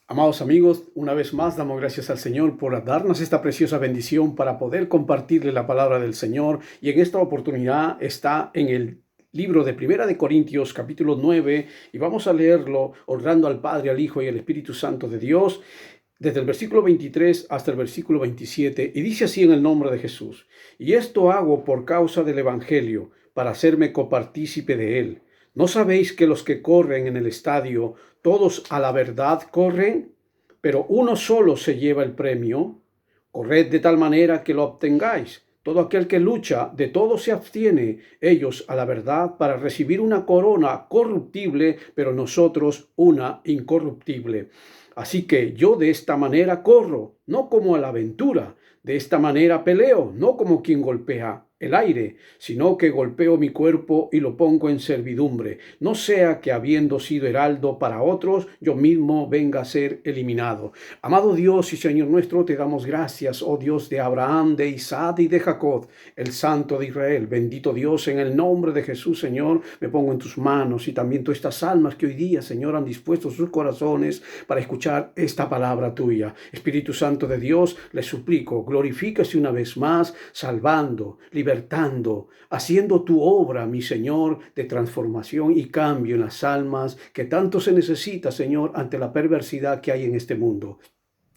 Amados amigos, una vez más damos gracias al Señor por darnos esta preciosa bendición para poder compartirle la palabra del Señor. Y en esta oportunidad está en el libro de Primera de Corintios, capítulo 9, y vamos a leerlo honrando al Padre, al Hijo y al Espíritu Santo de Dios, desde el versículo 23 hasta el versículo 27, y dice así en el nombre de Jesús: Y esto hago por causa del Evangelio, para hacerme copartícipe de él. ¿No sabéis que los que corren en el estadio, todos a la verdad corren, pero uno solo se lleva el premio? Corred de tal manera que lo obtengáis. Todo aquel que lucha, de todo se abstiene, ellos a la verdad, para recibir una corona corruptible, pero nosotros una incorruptible. Así que yo de esta manera corro, no como a la aventura. De esta manera peleo, no como quien golpea el aire, sino que golpeo mi cuerpo y lo pongo en servidumbre, no sea que habiendo sido heraldo para otros, yo mismo venga a ser eliminado. Amado Dios y Señor nuestro, te damos gracias, oh Dios de Abraham, de Isaac y de Jacob, el Santo de Israel. Bendito Dios, en el nombre de Jesús, Señor, me pongo en tus manos y también todas estas almas que hoy día, Señor, han dispuesto sus corazones para escuchar esta palabra tuya. Espíritu Santo de Dios, les suplico, glorifícase una vez más, salvando, libertando, haciendo tu obra, mi Señor, de transformación y cambio en las almas que tanto se necesita, Señor, ante la perversidad que hay en este mundo.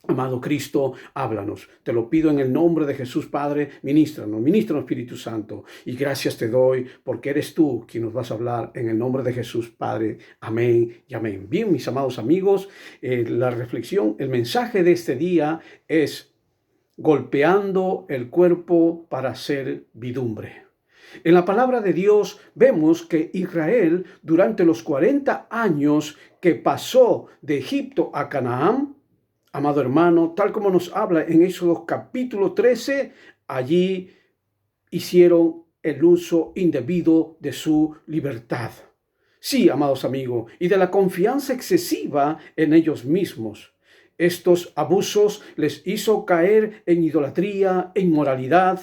Amado Cristo, háblanos. Te lo pido en el nombre de Jesús, Padre. Ministranos, Espíritu Santo. Y gracias te doy porque eres tú quien nos vas a hablar en el nombre de Jesús, Padre. Amén y amén. Bien, mis amados amigos, la reflexión, el mensaje de este día es: golpeando el cuerpo para servidumbre. En la palabra de Dios vemos que Israel, durante los 40 años que pasó de Egipto a Canaán, amado hermano, tal como nos habla en Éxodo capítulo 13, allí hicieron el uso indebido de su libertad. Sí, amados amigos, y de la confianza excesiva en ellos mismos. Estos abusos les hizo caer en idolatría, en inmoralidad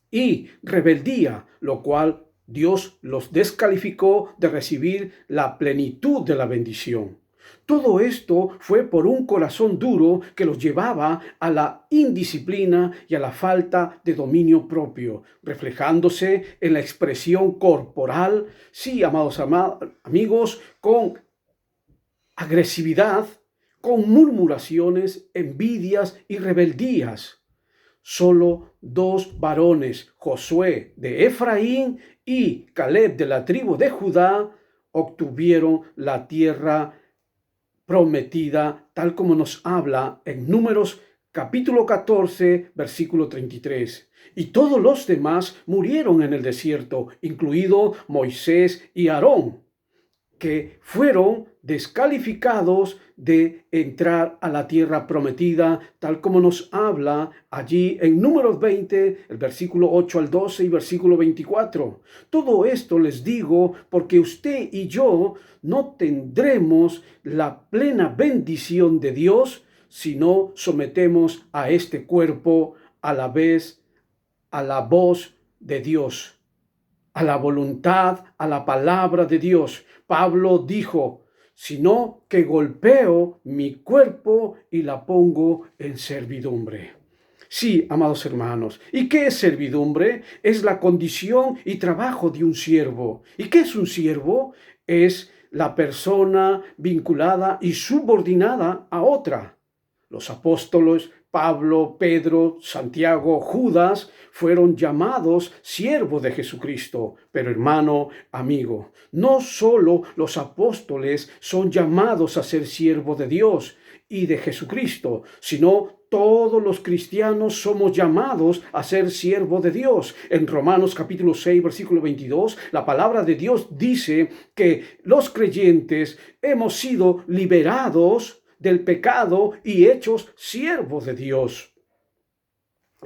y rebeldía, lo cual Dios los descalificó de recibir la plenitud de la bendición. Todo esto fue por un corazón duro que los llevaba a la indisciplina y a la falta de dominio propio, reflejándose en la expresión corporal, sí, amados amigos, con agresividad, con murmuraciones, envidias y rebeldías. Solo dos varones, Josué de Efraín y Caleb de la tribu de Judá, obtuvieron la tierra prometida, tal como nos habla en Números capítulo 14, versículo 33. Y todos los demás murieron en el desierto, incluido Moisés y Aarón, que fueron descalificados de entrar a la tierra prometida, tal como nos habla allí en Números 20, el versículo 8 al 12 y versículo 24. Todo esto les digo porque usted y yo no tendremos la plena bendición de Dios si no sometemos a este cuerpo a la vez a la voz de Dios, a la voluntad, a la palabra de Dios. Pablo dijo: sino que golpeo mi cuerpo y la pongo en servidumbre. Sí, amados hermanos, ¿y qué es servidumbre? Es la condición y trabajo de un siervo. ¿Y qué es un siervo? Es la persona vinculada y subordinada a otra. Los apóstoles Pablo, Pedro, Santiago, Judas fueron llamados siervos de Jesucristo. Pero hermano, amigo, no solo los apóstoles son llamados a ser siervos de Dios y de Jesucristo, sino todos los cristianos somos llamados a ser siervos de Dios. En Romanos capítulo 6, versículo 22, la palabra de Dios dice que los creyentes hemos sido liberados del pecado y hechos siervos de Dios.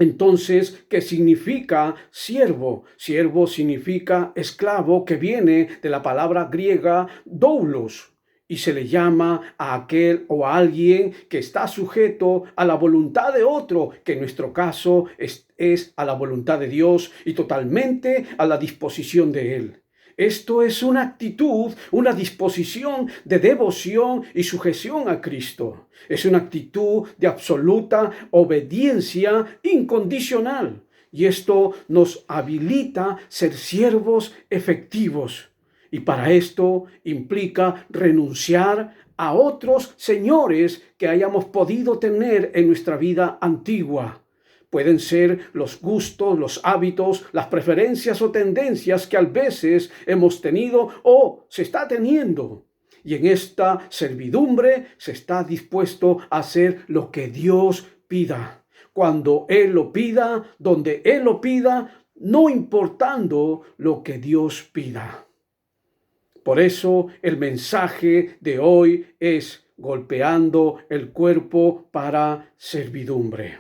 Entonces, ¿qué significa siervo? Siervo significa esclavo, que viene de la palabra griega doulos, y se le llama a aquel o a alguien que está sujeto a la voluntad de otro, que en nuestro caso es a la voluntad de Dios y totalmente a la disposición de él. Esto es una actitud, una disposición de devoción y sujeción a Cristo. Es una actitud de absoluta obediencia incondicional. Y esto nos habilita ser siervos efectivos. Y para esto implica renunciar a otros señores que hayamos podido tener en nuestra vida antigua. Pueden ser los gustos, los hábitos, las preferencias o tendencias que a veces hemos tenido o se está teniendo. Y en esta servidumbre se está dispuesto a hacer lo que Dios pida. Cuando Él lo pida, donde Él lo pida, no importando lo que Dios pida. Por eso el mensaje de hoy es golpeando el cuerpo para servidumbre.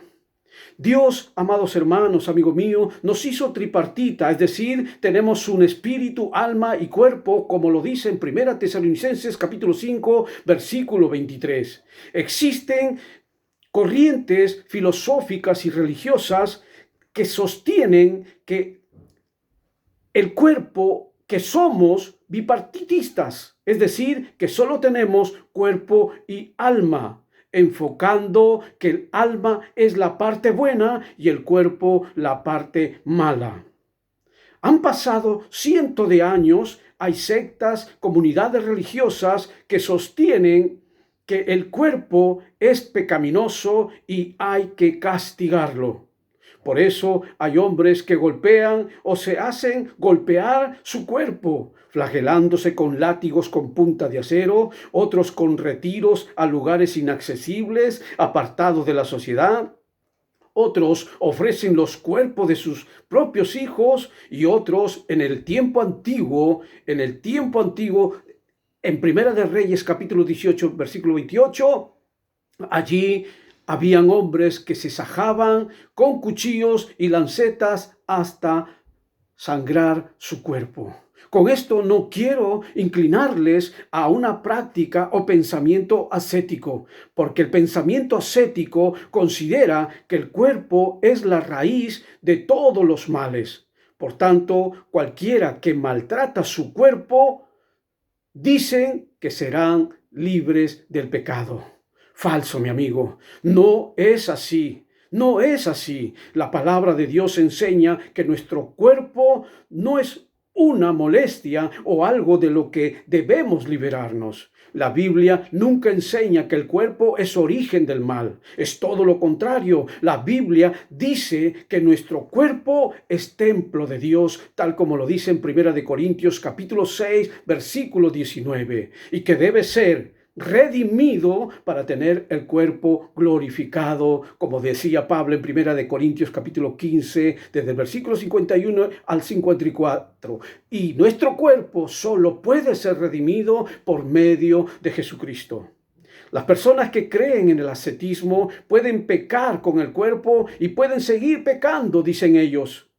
Dios, amados hermanos, amigo mío, nos hizo tripartita, es decir, tenemos un espíritu, alma y cuerpo, como lo dice en 1 Tesalonicenses capítulo 5, versículo 23. Existen corrientes filosóficas y religiosas que sostienen que el cuerpo, que somos bipartitistas, es decir, que solo tenemos cuerpo y alma, enfocando que el alma es la parte buena y el cuerpo la parte mala. Han pasado cientos de años, hay sectas, comunidades religiosas que sostienen que el cuerpo es pecaminoso y hay que castigarlo. Por eso hay hombres que golpean o se hacen golpear su cuerpo, flagelándose con látigos con punta de acero, otros con retiros a lugares inaccesibles, apartados de la sociedad. Otros ofrecen los cuerpos de sus propios hijos y otros en el tiempo antiguo, en Primera de Reyes capítulo 18, versículo 28, allí habían hombres que se sajaban con cuchillos y lancetas hasta sangrar su cuerpo. Con esto no quiero inclinarles a una práctica o pensamiento ascético, porque el pensamiento ascético considera que el cuerpo es la raíz de todos los males. Por tanto, cualquiera que maltrata su cuerpo, dicen que serán libres del pecado. Falso, mi amigo. No es así. No es así. La palabra de Dios enseña que nuestro cuerpo no es una molestia o algo de lo que debemos liberarnos. La Biblia nunca enseña que el cuerpo es origen del mal. Es todo lo contrario. La Biblia dice que nuestro cuerpo es templo de Dios, tal como lo dice en 1 Corintios capítulo 6, versículo 19, y que debe ser redimido para tener el cuerpo glorificado, como decía Pablo en 1 Corintios capítulo 15, desde el versículo 51 al 54. Y nuestro cuerpo solo puede ser redimido por medio de Jesucristo. Las personas que creen en el ascetismo pueden pecar con el cuerpo y pueden seguir pecando, dicen ellos.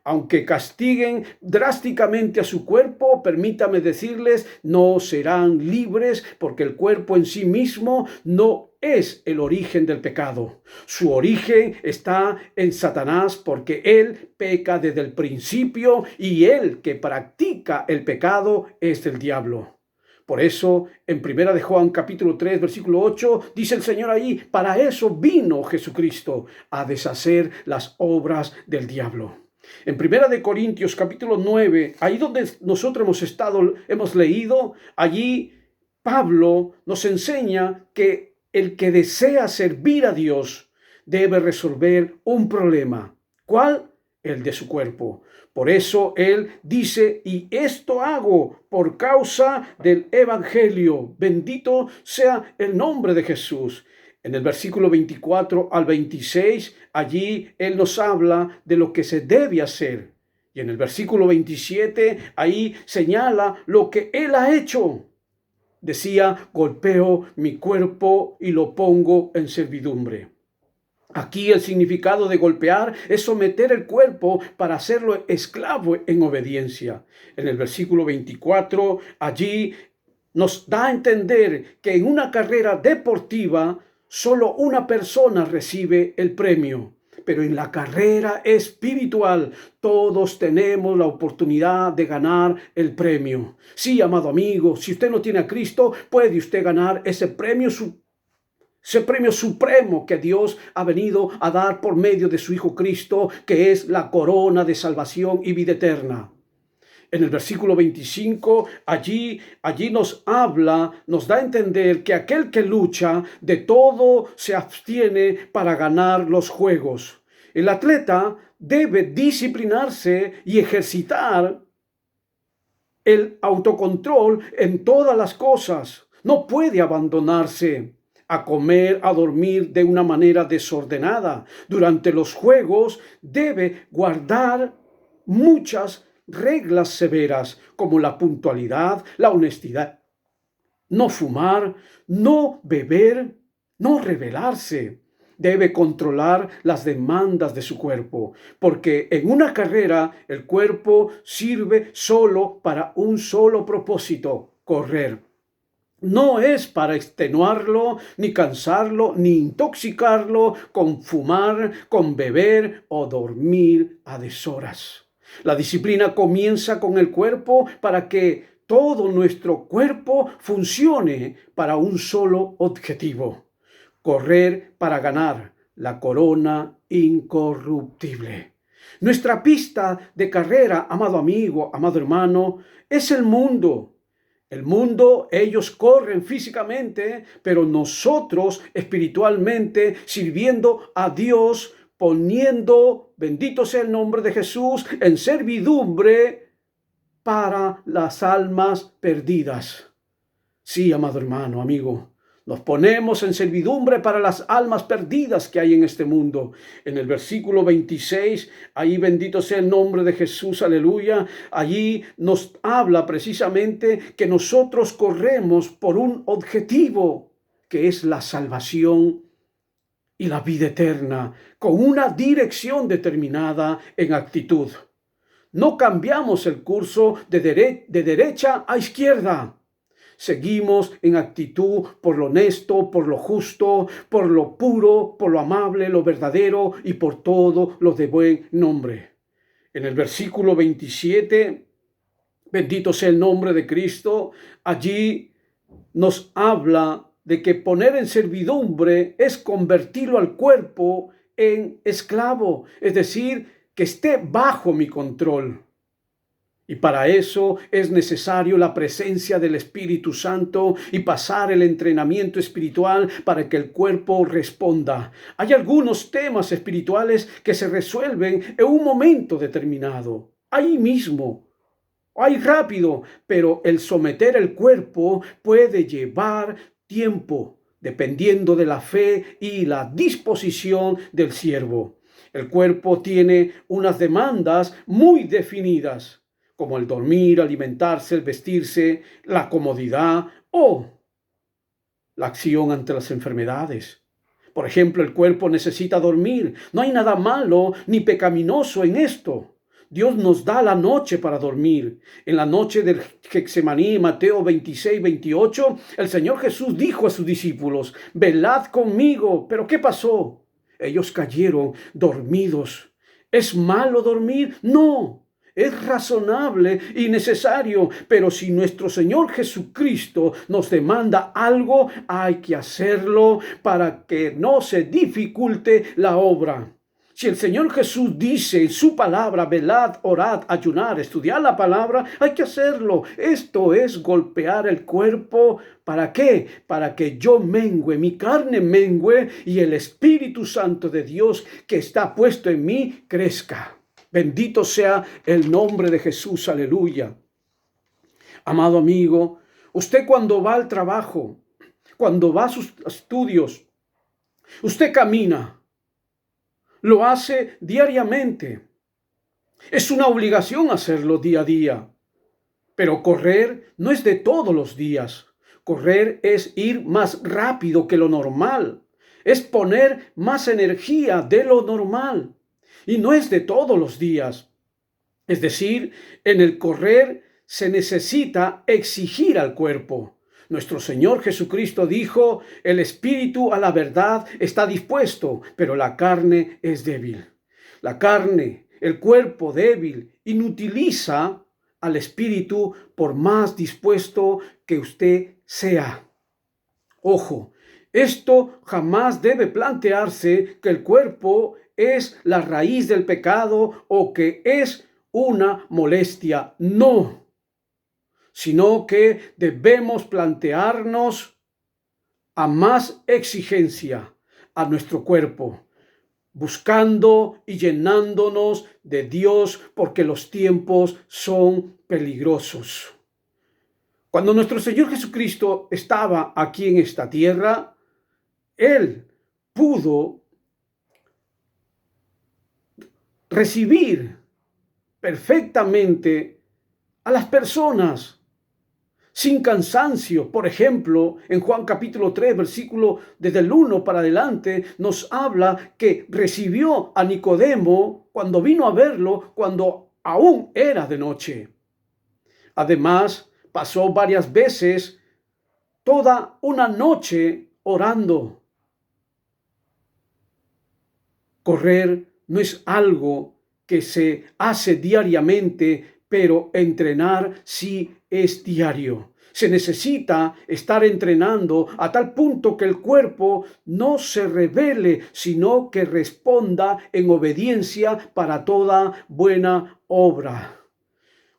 Aunque castiguen drásticamente a su cuerpo, permítame decirles, no serán libres porque el cuerpo en sí mismo no es el origen del pecado. Su origen está en Satanás porque él peca desde el principio y el que practica el pecado es el diablo. Por eso, en 1 de Juan capítulo 3, versículo 8, dice el Señor ahí, para eso vino Jesucristo, a deshacer las obras del diablo. En 1 Corintios capítulo 9, ahí donde nosotros hemos leído, allí Pablo nos enseña que el que desea servir a Dios debe resolver un problema. ¿Cuál? El de su cuerpo. Por eso él dice, y esto hago por causa del Evangelio. Bendito sea el nombre de Jesús. En el versículo 24 al 26, allí él nos habla de lo que se debe hacer. Y en el versículo 27, ahí señala lo que él ha hecho. Decía, golpeo mi cuerpo y lo pongo en servidumbre. Aquí el significado de golpear es someter el cuerpo para hacerlo esclavo en obediencia. En el versículo 24, allí nos da a entender que en una carrera deportiva solo una persona recibe el premio, pero en la carrera espiritual todos tenemos la oportunidad de ganar el premio. Sí, amado amigo, si usted no tiene a Cristo, puede usted ganar ese premio supremo que Dios ha venido a dar por medio de su Hijo Cristo, que es la corona de salvación y vida eterna. En el versículo 25, allí nos habla, nos da a entender que aquel que lucha de todo se abstiene para ganar los juegos. El atleta debe disciplinarse y ejercitar el autocontrol en todas las cosas. No puede abandonarse a comer, a dormir de una manera desordenada. Durante los juegos debe guardar muchas reglas severas como la puntualidad, la honestidad, no fumar, no beber, no rebelarse. Debe controlar las demandas de su cuerpo, porque en una carrera el cuerpo sirve solo para un solo propósito: correr. No es para extenuarlo, ni cansarlo, ni intoxicarlo con fumar, con beber o dormir a deshoras. La disciplina comienza con el cuerpo para que todo nuestro cuerpo funcione para un solo objetivo: correr para ganar la corona incorruptible. Nuestra pista de carrera, amado amigo, amado hermano, es el mundo. El mundo, ellos corren físicamente, pero nosotros espiritualmente, sirviendo a Dios, poniendo, bendito sea el nombre de Jesús, en servidumbre para las almas perdidas. Sí, amado hermano, amigo, nos ponemos en servidumbre para las almas perdidas que hay en este mundo. En el versículo 26, ahí bendito sea el nombre de Jesús, aleluya. Allí nos habla precisamente que nosotros corremos por un objetivo, que es la salvación y la vida eterna, con una dirección determinada en actitud. No cambiamos el curso de derecha a izquierda. Seguimos en actitud por lo honesto, por lo justo, por lo puro, por lo amable, lo verdadero y por todo lo de buen nombre. En el versículo 27, bendito sea el nombre de Cristo, allí nos habla de que poner en servidumbre es convertirlo al cuerpo en esclavo, es decir, que esté bajo mi control. Y para eso es necesario la presencia del Espíritu Santo y pasar el entrenamiento espiritual para que el cuerpo responda. Hay algunos temas espirituales que se resuelven en un momento determinado, ahí mismo, ahí rápido, pero el someter el cuerpo puede llevar tiempo, dependiendo de la fe y la disposición del siervo. El cuerpo tiene unas demandas muy definidas, como el dormir, alimentarse, el vestirse, la comodidad o la acción ante las enfermedades. Por ejemplo, el cuerpo necesita dormir. No hay nada malo ni pecaminoso en esto. Dios nos da la noche para dormir. En la noche del Getsemaní, Mateo 26, 28, el Señor Jesús dijo a sus discípulos: velad conmigo. ¿Pero qué pasó? Ellos cayeron dormidos. ¿Es malo dormir? No. Es razonable y necesario, pero si nuestro Señor Jesucristo nos demanda algo, hay que hacerlo para que no se dificulte la obra. Si el Señor Jesús dice en su palabra, velad, orad, ayunar, estudiar la palabra, hay que hacerlo. Esto es golpear el cuerpo. ¿Para qué? Para que yo mengüe, mi carne mengüe y el Espíritu Santo de Dios que está puesto en mí crezca. Bendito sea el nombre de Jesús, aleluya. Amado amigo, usted cuando va al trabajo, cuando va a sus estudios, usted camina, lo hace diariamente. Es una obligación hacerlo día a día. Pero correr no es de todos los días. Correr es ir más rápido que lo normal. Es poner más energía de lo normal. Y no es de todos los días. Es decir, en el correr se necesita exigir al cuerpo. Nuestro Señor Jesucristo dijo, el espíritu a la verdad está dispuesto, pero la carne es débil. La carne, el cuerpo débil, inutiliza al espíritu por más dispuesto que usted sea. Ojo, esto jamás debe plantearse que el cuerpo es la raíz del pecado o que es una molestia. No, sino que debemos plantearnos a más exigencia a nuestro cuerpo, buscando y llenándonos de Dios porque los tiempos son peligrosos. Cuando nuestro Señor Jesucristo estaba aquí en esta tierra, Él pudo recibir perfectamente a las personas sin cansancio. Por ejemplo, en Juan capítulo 3, versículo desde el 1 para adelante, nos habla que recibió a Nicodemo cuando vino a verlo, cuando aún era de noche. Además, pasó varias veces toda una noche orando. Correr no es algo que se hace diariamente, pero entrenar sí es diario. Se necesita estar entrenando a tal punto que el cuerpo no se rebele, sino que responda en obediencia para toda buena obra.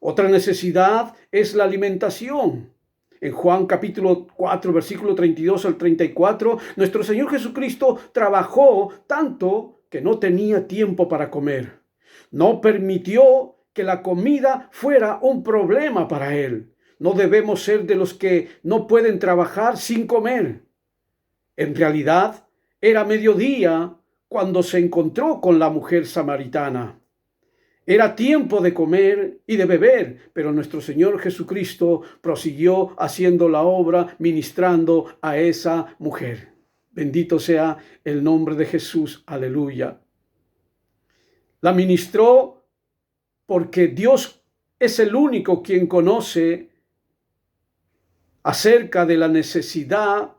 Otra necesidad es la alimentación. En Juan capítulo 4, versículo 32 al 34, nuestro Señor Jesucristo trabajó tanto que no tenía tiempo para comer. No permitió que la comida fuera un problema para Él. No debemos ser de los que no pueden trabajar sin comer. En realidad, era mediodía cuando se encontró con la mujer samaritana. Era tiempo de comer y de beber, pero nuestro Señor Jesucristo prosiguió haciendo la obra, ministrando a esa mujer. Bendito sea el nombre de Jesús. Aleluya. La ministró porque Dios es el único quien conoce acerca de la necesidad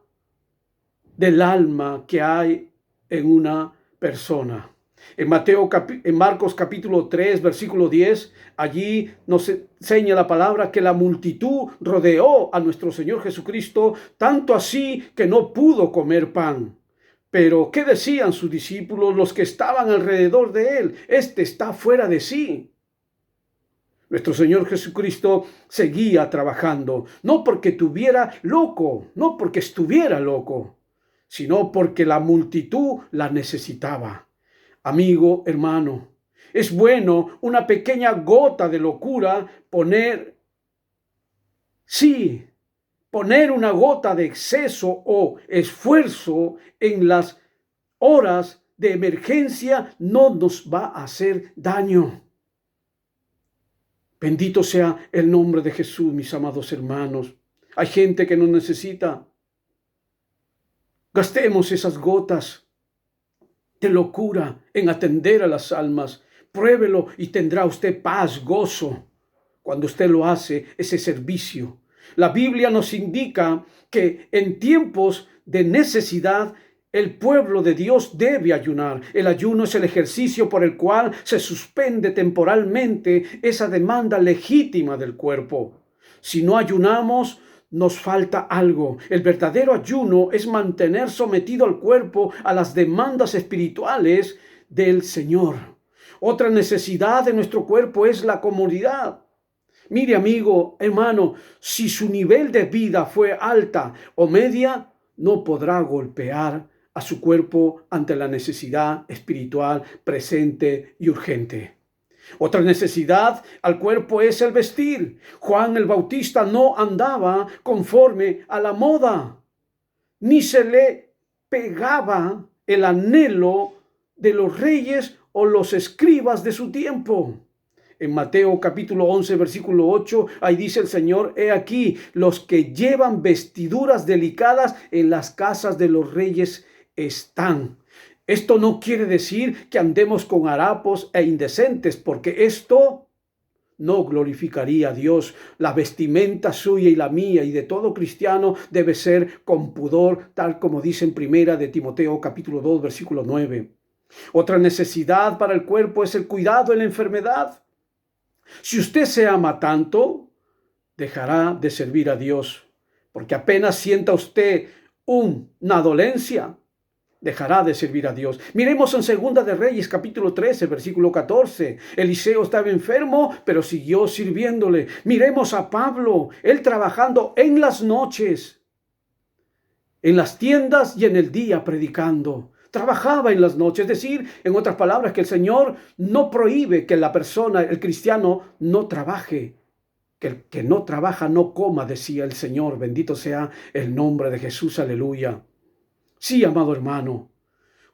del alma que hay en una persona. En Marcos capítulo 3, versículo 10, allí nos enseña la palabra que la multitud rodeó a nuestro Señor Jesucristo, tanto así que no pudo comer pan. Pero, ¿qué decían sus discípulos, los que estaban alrededor de él? Este está fuera de sí. Nuestro Señor Jesucristo seguía trabajando, no porque estuviera loco, sino porque la multitud la necesitaba. Amigo, hermano, es bueno una pequeña gota de locura poner una gota de exceso o esfuerzo en las horas de emergencia no nos va a hacer daño. Bendito sea el nombre de Jesús, mis amados hermanos. Hay gente que nos necesita. Gastemos esas gotas de locura en atender a las almas. Pruébelo y tendrá usted paz, gozo, cuando usted lo hace, ese servicio. La Biblia nos indica que en tiempos de necesidad el pueblo de Dios debe ayunar. El ayuno es el ejercicio por el cual se suspende temporalmente esa demanda legítima del cuerpo. Si no ayunamos, nos falta algo. El verdadero ayuno es mantener sometido al cuerpo a las demandas espirituales del Señor. Otra necesidad de nuestro cuerpo es la comodidad. Mire, amigo, hermano, si su nivel de vida fue alta o media, no podrá golpear a su cuerpo ante la necesidad espiritual presente y urgente. Otra necesidad al cuerpo es el vestir. Juan el Bautista no andaba conforme a la moda, ni se le pegaba el anhelo de los reyes o los escribas de su tiempo. En Mateo capítulo 11, versículo 8, ahí dice el Señor: he aquí, los que llevan vestiduras delicadas en las casas de los reyes están. Esto no quiere decir que andemos con harapos e indecentes, porque esto no glorificaría a Dios. La vestimenta suya y la mía y de todo cristiano debe ser con pudor, tal como dice en primera de Timoteo capítulo 2, versículo 9. Otra necesidad para el cuerpo es el cuidado en la enfermedad. Si usted se ama tanto, dejará de servir a Dios, porque apenas sienta usted una dolencia, dejará de servir a Dios. Miremos en Segunda de Reyes, capítulo 13, versículo 14. Eliseo estaba enfermo, pero siguió sirviéndole. Miremos a Pablo, él trabajando en las noches, en las tiendas y en el día predicando. Trabajaba en las noches, es decir, en otras palabras, que el Señor no prohíbe que la persona, el cristiano, no trabaje. Que el que no trabaja no coma, decía el Señor. Bendito sea el nombre de Jesús, aleluya. Sí, amado hermano,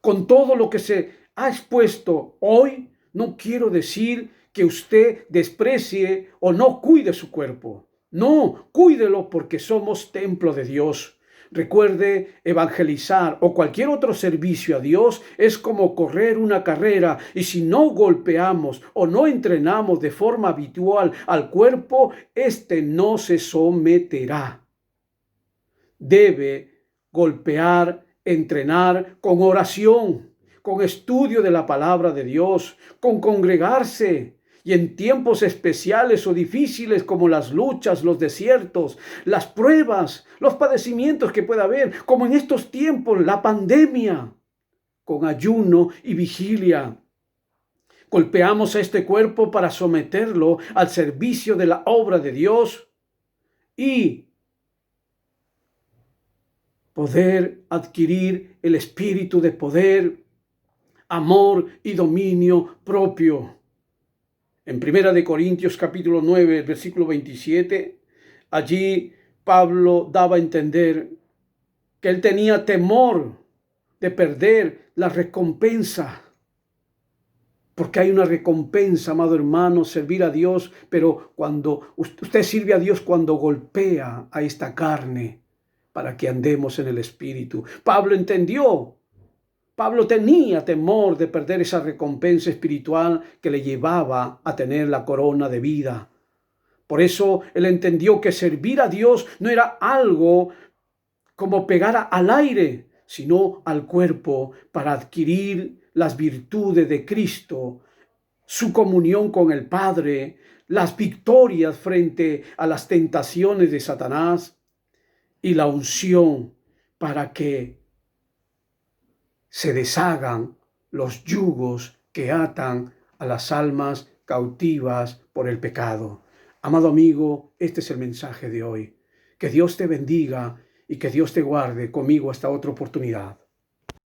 con todo lo que se ha expuesto hoy, no quiero decir que usted desprecie o no cuide su cuerpo. No, cuídelo porque somos templo de Dios. Recuerde, evangelizar o cualquier otro servicio a Dios es como correr una carrera, y si no golpeamos o no entrenamos de forma habitual al cuerpo, éste no se someterá. Debe golpear, entrenar con oración, con estudio de la palabra de Dios, con congregarse. Y en tiempos especiales o difíciles como las luchas, los desiertos, las pruebas, los padecimientos que pueda haber, como en estos tiempos, la pandemia, con ayuno y vigilia. Golpeamos a este cuerpo para someterlo al servicio de la obra de Dios y poder adquirir el espíritu de poder, amor y dominio propio. En Primera de Corintios capítulo 9, versículo 27, allí Pablo daba a entender que él tenía temor de perder la recompensa. Porque hay una recompensa, amado hermano, servir a Dios, pero cuando usted sirve a Dios, cuando golpea a esta carne para que andemos en el Espíritu. Pablo entendió. Pablo tenía temor de perder esa recompensa espiritual que le llevaba a tener la corona de vida. Por eso él entendió que servir a Dios no era algo como pegar al aire, sino al cuerpo para adquirir las virtudes de Cristo, su comunión con el Padre, las victorias frente a las tentaciones de Satanás y la unción para que se deshagan los yugos que atan a las almas cautivas por el pecado. Amado amigo, este es el mensaje de hoy. Que Dios te bendiga y que Dios te guarde conmigo hasta otra oportunidad.